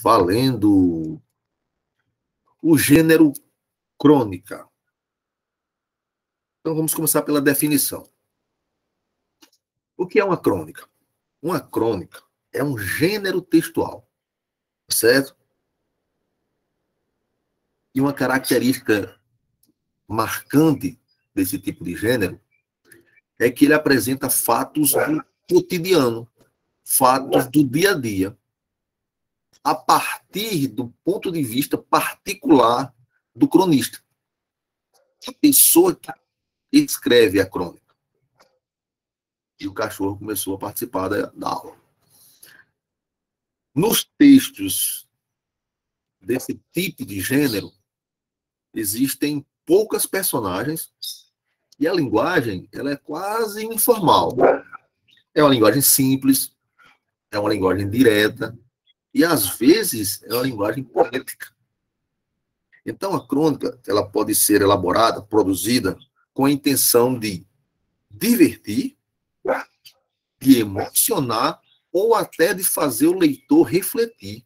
Valendo. O gênero crônica. Então, vamos começar pela definição. O que é uma crônica? Uma crônica é um gênero textual, certo? E uma característica marcante desse tipo de gênero é que ele apresenta fatos do cotidiano, fatos do dia a dia, a partir do ponto de vista particular do cronista, a pessoa que escreve a crônica. E o cachorro começou a participar da aula. Nos textos desse tipo de gênero, existem poucas personagens e a linguagem ela é quase informal. É uma linguagem simples, é uma linguagem direta e, às vezes, é uma linguagem poética. Então, a crônica ela pode ser elaborada, produzida, com a intenção de divertir, de emocionar ou até de fazer o leitor refletir.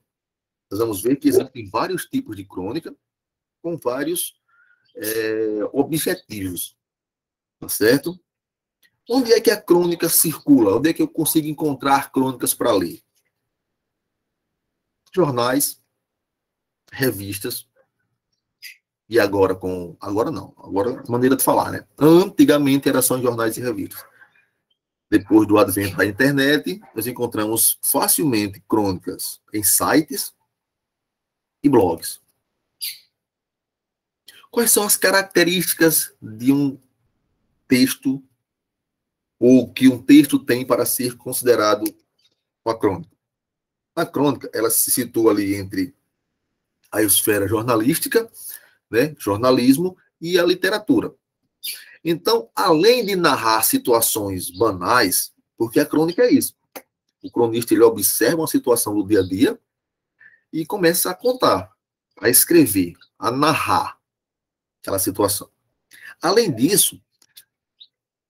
Nós vamos ver que existem vários tipos de crônica com vários objetivos, tá certo? Onde é que a crônica circula? Onde é que eu consigo encontrar crônicas para ler? Jornais, revistas, e agora não, agora maneira de falar, né? Antigamente era só em jornais e revistas. Depois do advento da internet, nós encontramos facilmente crônicas em sites e blogs. Quais são as características de um texto ou que um texto tem para ser considerado uma crônica? A crônica, ela se situa ali entre a esfera jornalística, né, jornalismo e a literatura. Então, além de narrar situações banais, porque a crônica é isso, o cronista ele observa uma situação do dia a dia e começa a contar, a escrever, a narrar aquela situação. Além disso,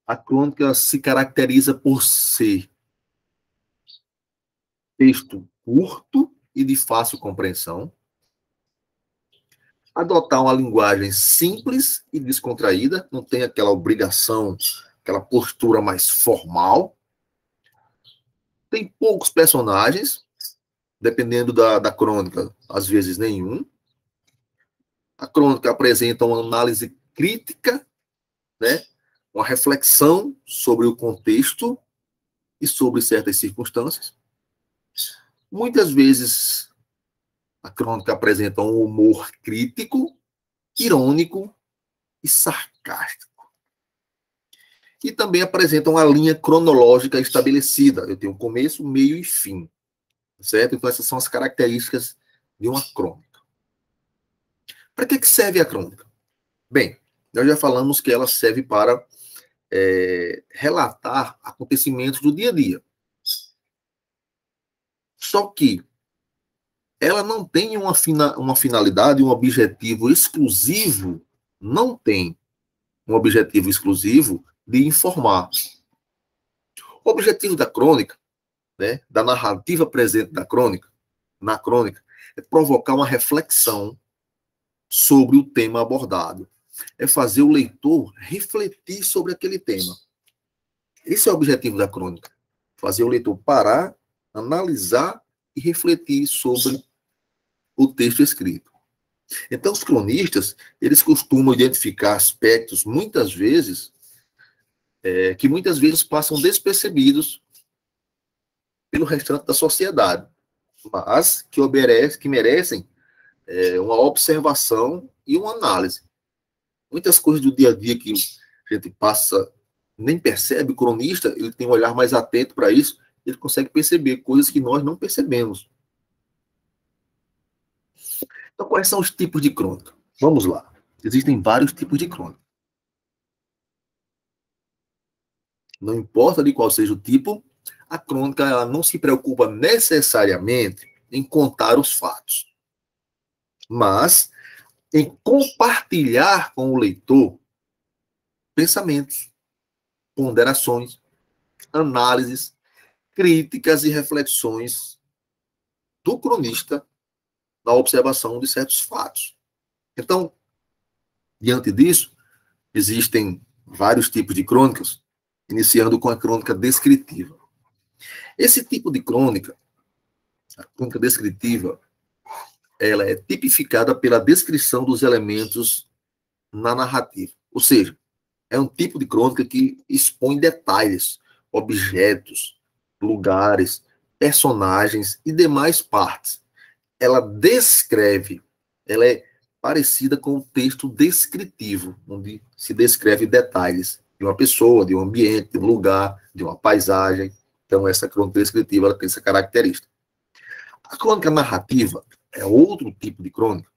a crônica se caracteriza por ser texto curto e de fácil compreensão, adotar uma linguagem simples e descontraída, não tem aquela obrigação, aquela postura mais formal. Tem poucos personagens, dependendo da crônica, às vezes nenhum. A crônica apresenta uma análise crítica, né? Uma reflexão sobre o contexto e sobre certas circunstâncias. Muitas vezes a crônica apresenta um humor crítico, irônico e sarcástico. E também apresenta uma linha cronológica estabelecida. Eu tenho começo, meio e fim. Certo? Então essas são as características de uma crônica. Para que serve a crônica? Bem, nós já falamos que ela serve para relatar acontecimentos do dia a dia. Só que ela não tem uma finalidade, um objetivo exclusivo, não tem um objetivo exclusivo de informar. O objetivo da crônica, né, da narrativa presente na crônica, é provocar uma reflexão sobre o tema abordado. É fazer o leitor refletir sobre aquele tema. Esse é o objetivo da crônica. Fazer o leitor parar, analisar e refletir sobre o texto escrito. Então, os cronistas, eles costumam identificar aspectos, que muitas vezes passam despercebidos pelo restante da sociedade, mas que merecem uma observação e uma análise. Muitas coisas do dia a dia que a gente passa, nem percebe, o cronista ele tem um olhar mais atento para isso, ele consegue perceber coisas que nós não percebemos. Então, quais são os tipos de crônica? Vamos lá. Existem vários tipos de crônica. Não importa de qual seja o tipo, a crônica ela não se preocupa necessariamente em contar os fatos, mas em compartilhar com o leitor pensamentos, ponderações, análises, críticas e reflexões do cronista na observação de certos fatos. Então, diante disso, existem vários tipos de crônicas, iniciando com a crônica descritiva. Esse tipo de crônica, a crônica descritiva, ela é tipificada pela descrição dos elementos na narrativa. Ou seja, é um tipo de crônica que expõe detalhes, objetos, lugares, personagens e demais partes. Ela descreve, ela é parecida com o texto descritivo, onde se descreve detalhes de uma pessoa, de um ambiente, de um lugar, de uma paisagem. Então, essa crônica descritiva ela tem essa característica. A crônica narrativa é outro tipo de crônica.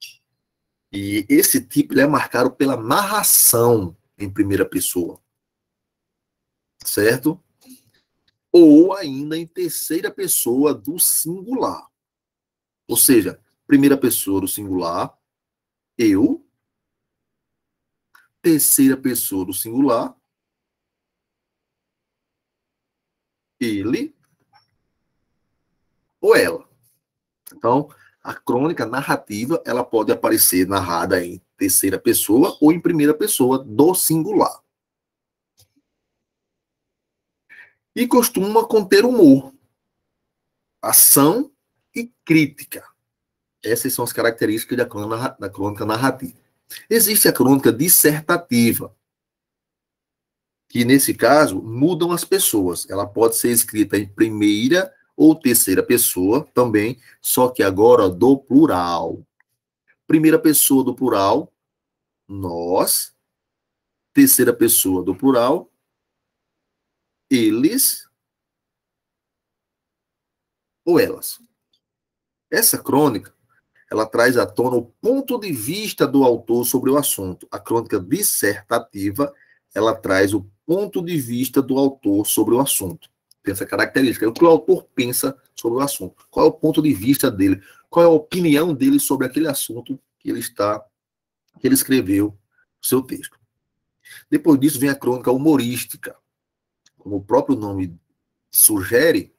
E esse tipo ele é marcado pela narração em primeira pessoa. Certo? Ou ainda em terceira pessoa do singular. Ou seja, primeira pessoa do singular, eu. Terceira pessoa do singular, ele ou ela. Então, a crônica narrativa, ela pode aparecer narrada em terceira pessoa ou em primeira pessoa do singular. E costuma conter humor, ação e crítica. Essas são as características da crônica narrativa. Existe a crônica dissertativa, que nesse caso mudam as pessoas. Ela pode ser escrita em primeira ou terceira pessoa também, só que agora do plural. Primeira pessoa do plural, nós. Terceira pessoa do plural, eles ou elas. Essa crônica, ela traz à tona o ponto de vista do autor sobre o assunto. A crônica dissertativa, ela traz o ponto de vista do autor sobre o assunto. Tem essa característica. É o que o autor pensa sobre o assunto. Qual é o ponto de vista dele? Qual é a opinião dele sobre aquele assunto que ele escreveu no seu texto. Depois disso vem a crônica humorística. Como o próprio nome sugere,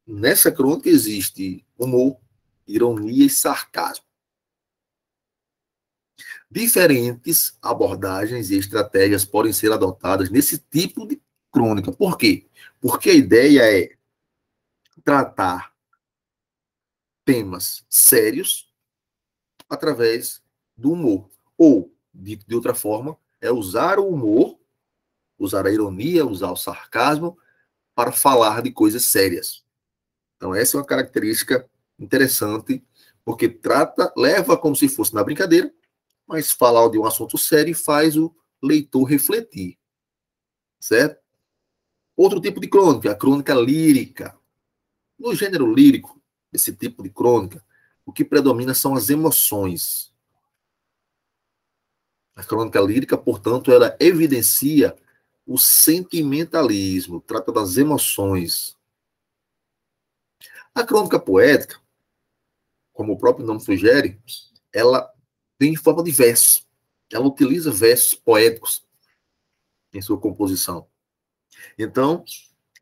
nessa crônica existe humor, ironia e sarcasmo. Diferentes abordagens e estratégias podem ser adotadas nesse tipo de crônica. Por quê? Porque a ideia é tratar temas sérios através do humor. Ou, dito de outra forma, é usar o humor, usar a ironia, usar o sarcasmo para falar de coisas sérias. Então, essa é uma característica interessante, porque leva como se fosse na brincadeira, mas falar de um assunto sério faz o leitor refletir. Certo? Outro tipo de crônica, a crônica lírica. No gênero lírico, esse tipo de crônica, o que predomina são as emoções. A crônica lírica, portanto, ela evidencia o sentimentalismo, trata das emoções. A crônica poética, como o próprio nome sugere, ela vem em forma de verso. Ela utiliza versos poéticos em sua composição. Então,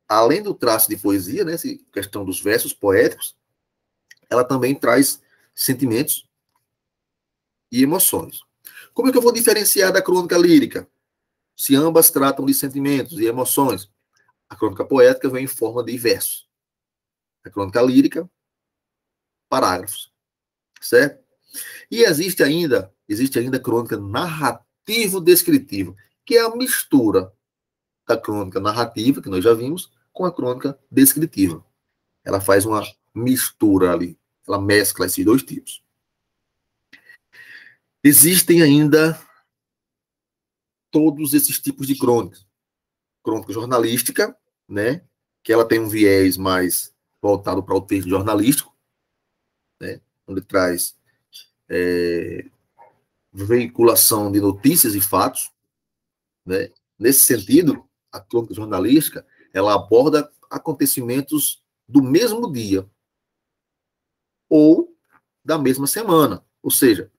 além do traço de poesia, né, essa questão dos versos poéticos, ela também traz sentimentos e emoções. Como é que eu vou diferenciar da crônica lírica? Se ambas tratam de sentimentos e emoções. A crônica poética vem em forma de versos. A crônica lírica, parágrafos. Certo? E existe ainda a crônica narrativo-descritiva, que é a mistura da crônica narrativa, que nós já vimos, com a crônica descritiva. Ela faz uma mistura ali. Ela mescla esses dois tipos. Existem ainda todos esses tipos de crônica. Crônica jornalística, né? Que ela tem um viés mais voltado para o texto jornalístico, né? Onde traz veiculação de notícias e fatos, né? Nesse sentido, a crônica jornalística ela aborda acontecimentos do mesmo dia ou da mesma semana, ou seja,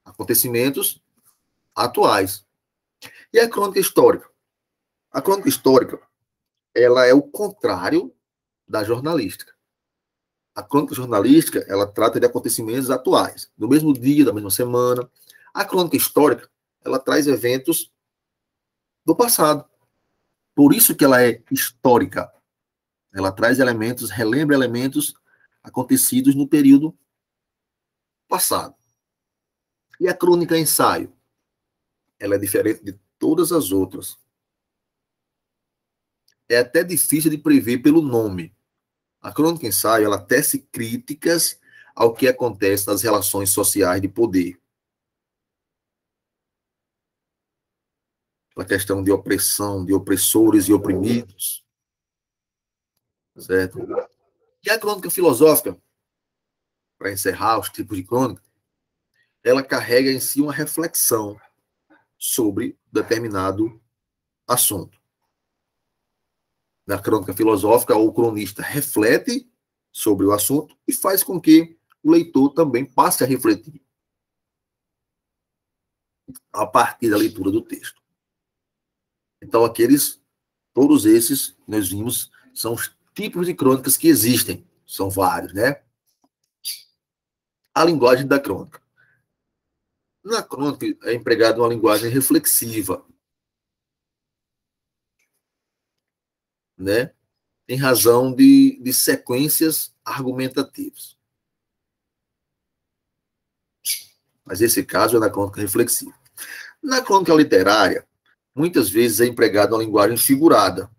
acontecimentos atuais. E a crônica histórica? A crônica histórica ela é o contrário da jornalística. A crônica jornalística, ela trata de acontecimentos atuais, do mesmo dia, da mesma semana. A crônica histórica, ela traz eventos do passado. Por isso que ela é histórica. Ela traz elementos, relembra elementos acontecidos no período passado. E a crônica ensaio? Ela é diferente de todas as outras. É até difícil de prever pelo nome. A crônica ensaio, ela tece críticas ao que acontece nas relações sociais de poder. A questão de opressão, de opressores e oprimidos. Certo? E a crônica filosófica, para encerrar os tipos de crônica, ela carrega em si uma reflexão sobre determinado assunto. Na crônica filosófica, o cronista reflete sobre o assunto e faz com que o leitor também passe a refletir a partir da leitura do texto. Então, todos esses, nós vimos, são os tipos de crônicas que existem. São vários, né? A linguagem da crônica. Na crônica é empregada uma linguagem reflexiva, né? Em razão de sequências argumentativas. Mas esse caso é na crônica reflexiva. Na crônica literária, muitas vezes é empregada uma linguagem figurada,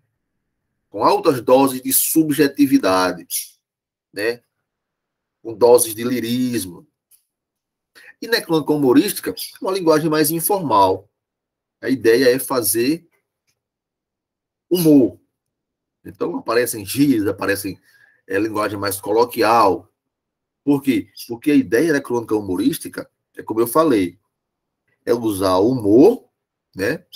com altas doses de subjetividade, né? Com doses de lirismo. E na crônica humorística, uma linguagem mais informal. A ideia é fazer humor. Então, aparecem gírias, aparecem linguagem mais coloquial. Por quê? Porque a ideia da crônica humorística é, como eu falei, é usar o humor, né?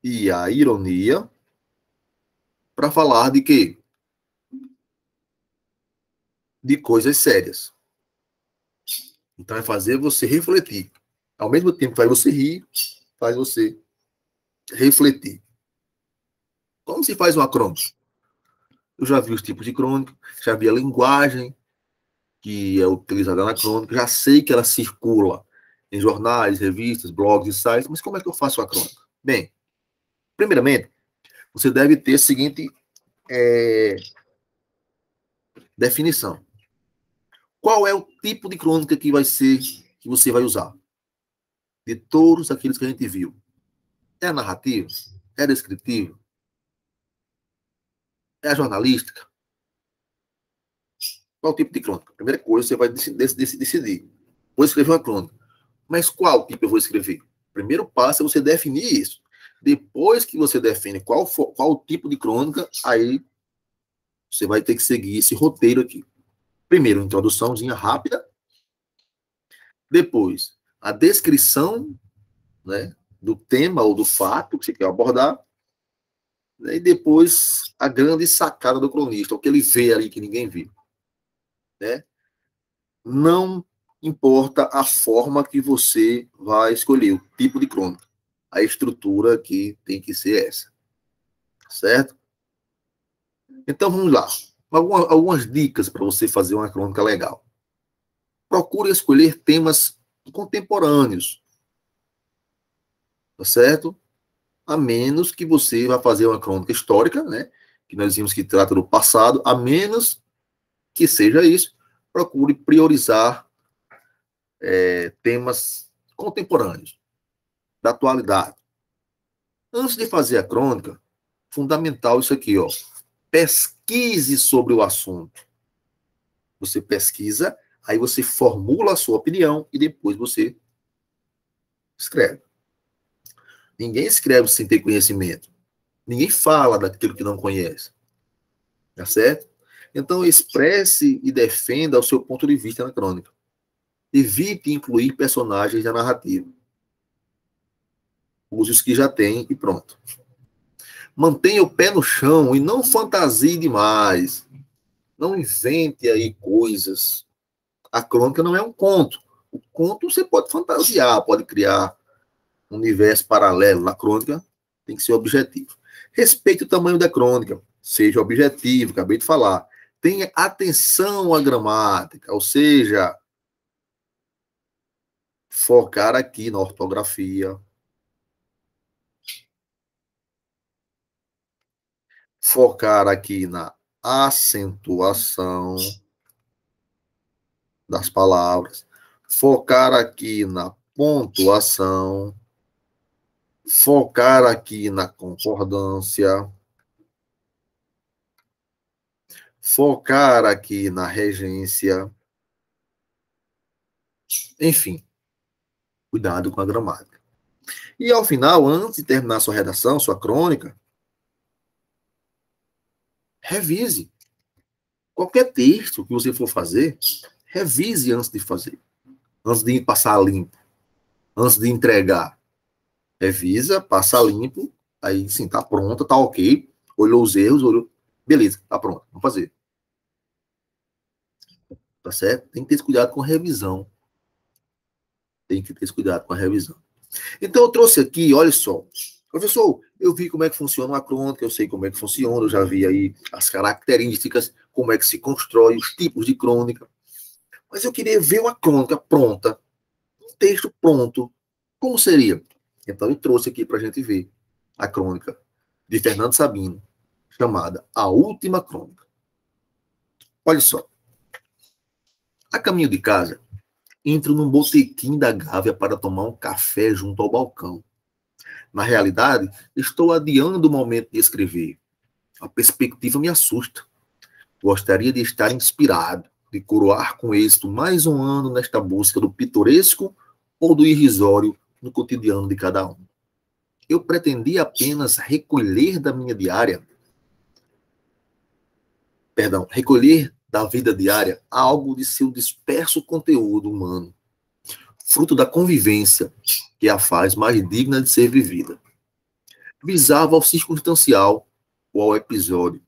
E a ironia para falar de quê? De coisas sérias. Então, é fazer você refletir. Ao mesmo tempo que faz você rir, faz você refletir. Como se faz uma crônica? Eu já vi os tipos de crônica, já vi a linguagem que é utilizada na crônica, já sei que ela circula em jornais, revistas, blogs e sites, mas como é que eu faço a crônica? Bem, primeiramente, você deve ter a seguinte definição. Qual é o tipo de crônica que você vai usar? De todos aqueles que a gente viu. É narrativo? É descritivo? É jornalística? Qual tipo de crônica? Primeira coisa, você vai decidir. Vou escrever uma crônica. Mas qual tipo eu vou escrever? Primeiro passo é você definir isso. Depois que você define qual o tipo de crônica, aí você vai ter que seguir esse roteiro aqui. Primeiro, introduçãozinha rápida. Depois, a descrição, né, do tema ou do fato que você quer abordar. E depois, a grande sacada do cronista, o que ele vê ali que ninguém viu. Né? Não importa a forma que você vai escolher, o tipo de crônica. A estrutura aqui tem que ser essa. Certo? Então, vamos lá. Algumas dicas para você fazer uma crônica legal. Procure escolher temas contemporâneos. Tá certo? A menos que você vá fazer uma crônica histórica, né? Que nós vimos que trata do passado, a menos que seja isso, procure priorizar temas contemporâneos, da atualidade. Antes de fazer a crônica, fundamental isso aqui, ó. Pesquise sobre o assunto. Você pesquisa, aí você formula a sua opinião e depois você escreve. Ninguém escreve sem ter conhecimento. Ninguém fala daquilo que não conhece. Tá certo? Então, expresse e defenda o seu ponto de vista na crônica. Evite incluir personagens da narrativa. Use os que já tem e pronto. Mantenha o pé no chão e não fantasie demais. Não invente aí coisas. A crônica não é um conto. O conto você pode fantasiar, pode criar um universo paralelo. Na crônica tem que ser objetivo. Respeite o tamanho da crônica. Seja objetivo, acabei de falar. Tenha atenção à gramática, ou seja, focar aqui na ortografia, focar aqui na acentuação das palavras, focar aqui na pontuação, focar aqui na concordância, focar aqui na regência, enfim, cuidado com a gramática. E ao final, antes de terminar sua redação, sua crônica, revise. Qualquer texto que você for fazer, revise antes de fazer. Antes de passar limpo. Antes de entregar. Revisa, passa limpo. Aí sim, tá pronta, tá ok. Olhou os erros, olhou. Beleza, tá pronto. Vamos fazer. Tá certo? Tem que ter esse cuidado com a revisão. Tem que ter esse cuidado com a revisão. Então eu trouxe aqui, olha só. Professor, eu vi como é que funciona uma crônica, eu sei como é que funciona, eu já vi aí as características, como é que se constrói, os tipos de crônica. Mas eu queria ver uma crônica pronta, um texto pronto. Como seria? Então eu trouxe aqui para a gente ver a crônica de Fernando Sabino, chamada A Última Crônica. Olha só. A caminho de casa, entro num botequim da Gávea para tomar um café junto ao balcão. Na realidade, estou adiando o momento de escrever. A perspectiva me assusta. Gostaria de estar inspirado, de coroar com êxito mais um ano nesta busca do pitoresco ou do irrisório no cotidiano de cada um. Eu pretendia apenas recolher da vida diária algo de seu disperso conteúdo humano, fruto da convivência que a faz mais digna de ser vivida. Visava ao circunstancial ou ao episódio.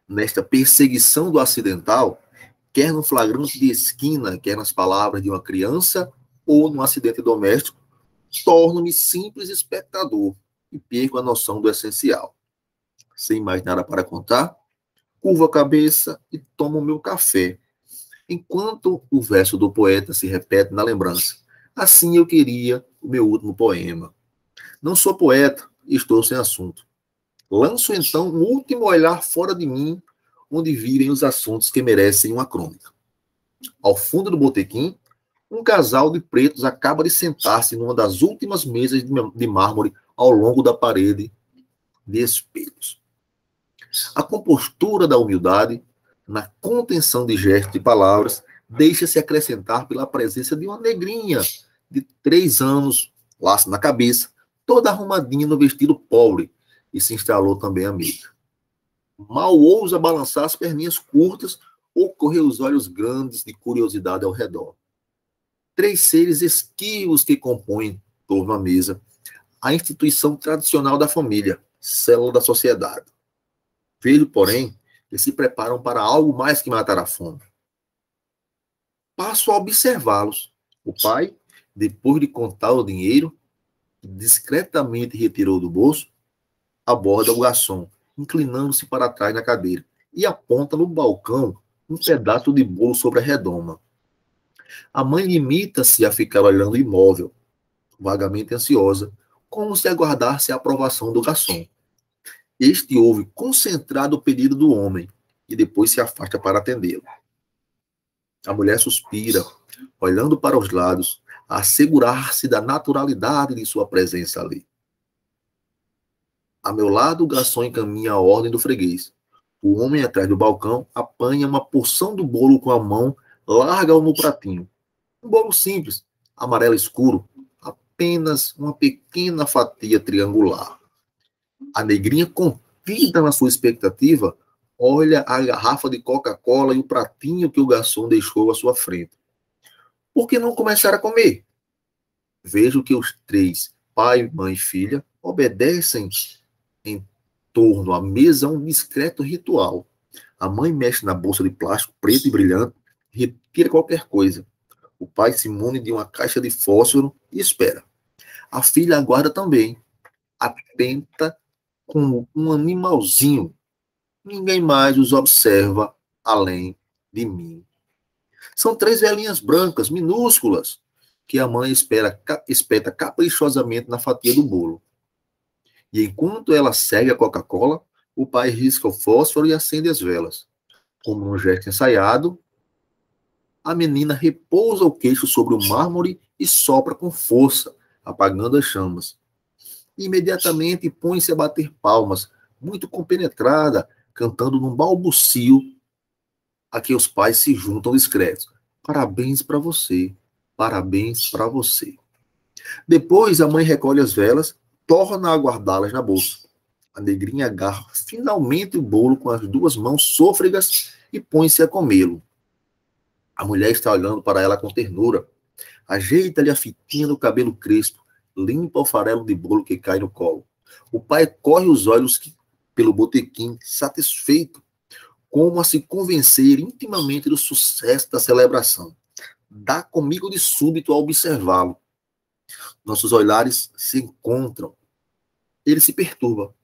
Nesta perseguição do acidental, quer no flagrante de esquina, quer nas palavras de uma criança ou num acidente doméstico, torno-me simples espectador e perco a noção do essencial. Sem mais nada para contar, curvo a cabeça e tomo o meu café, enquanto o verso do poeta se repete na lembrança. Assim eu queria o meu último poema. Não sou poeta e estou sem assunto. Lanço então um último olhar fora de mim, onde virem os assuntos que merecem uma crônica. Ao fundo do botequim, um casal de pretos acaba de sentar-se numa das últimas mesas de mármore ao longo da parede de espelhos. A compostura da humildade, na contenção de gestos e palavras, deixa-se acrescentar pela presença de uma negrinha de 3 anos, laço na cabeça, toda arrumadinha no vestido pobre, e se instalou também a mesa. Mal ousa balançar as perninhas curtas ou correr os olhos grandes de curiosidade ao redor. 3 seres esquivos que compõem, torno à mesa, a instituição tradicional da família, célula da sociedade. Vejo, porém, que se preparam para algo mais que matar a fome. Passo a observá-los. O pai, depois de contar o dinheiro, discretamente retirou do bolso, aborda o garçom, inclinando-se para trás na cadeira, e aponta no balcão um pedaço de bolo sobre a redoma. A mãe limita-se a ficar olhando imóvel, vagamente ansiosa, como se aguardasse a aprovação do garçom. Este ouve concentrado o pedido do homem e depois se afasta para atendê-lo. A mulher suspira, olhando para os lados, a assegurar-se da naturalidade de sua presença ali. A meu lado, o garçom encaminha a ordem do freguês. O homem atrás do balcão apanha uma porção do bolo com a mão, larga-o no pratinho. Um bolo simples, amarelo escuro, apenas uma pequena fatia triangular. A negrinha, contida na sua expectativa, olha a garrafa de Coca-Cola e o pratinho que o garçom deixou à sua frente. Por que não começar a comer? Vejo que os 3, pai, mãe e filha, obedecem em torno à mesa um discreto ritual. A mãe mexe na bolsa de plástico preto e brilhante, retira qualquer coisa. O pai se mune de uma caixa de fósforo e espera. A filha aguarda também, atenta como um animalzinho. Ninguém mais os observa além de mim. São 3 velhinhas brancas, minúsculas, que a mãe espeta caprichosamente na fatia do bolo. E enquanto ela segue a Coca-Cola, o pai risca o fósforo e acende as velas. Como um gesto ensaiado, a menina repousa o queixo sobre o mármore e sopra com força, apagando as chamas. Imediatamente põe-se a bater palmas, muito compenetrada, cantando num balbucio a que os pais se juntam discretos. Parabéns para você, parabéns para você. Depois a mãe recolhe as velas, torna a guardá-las na bolsa. A negrinha agarra finalmente o bolo com as 2 mãos sôfregas e põe-se a comê-lo. A mulher está olhando para ela com ternura. Ajeita-lhe a fitinha no cabelo crespo, limpa o farelo de bolo que cai no colo. O pai corre os olhos pelo botequim, satisfeito, como a se convencer intimamente do sucesso da celebração. Dá comigo de súbito a observá-lo. Nossos olhares se encontram. Ele se perturba,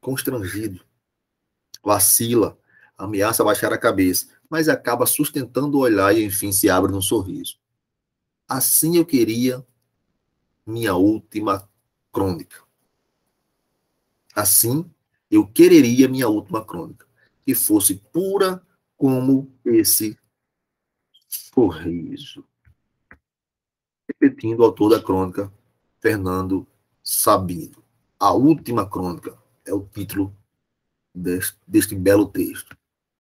constrangido, vacila, ameaça baixar a cabeça, mas acaba sustentando o olhar e enfim se abre num sorriso. Assim eu queria minha última crônica. Assim eu quereria minha última crônica, que fosse pura como esse sorriso. Repetindo o autor da crônica, Fernando Sabino. A última crônica é o título deste belo texto.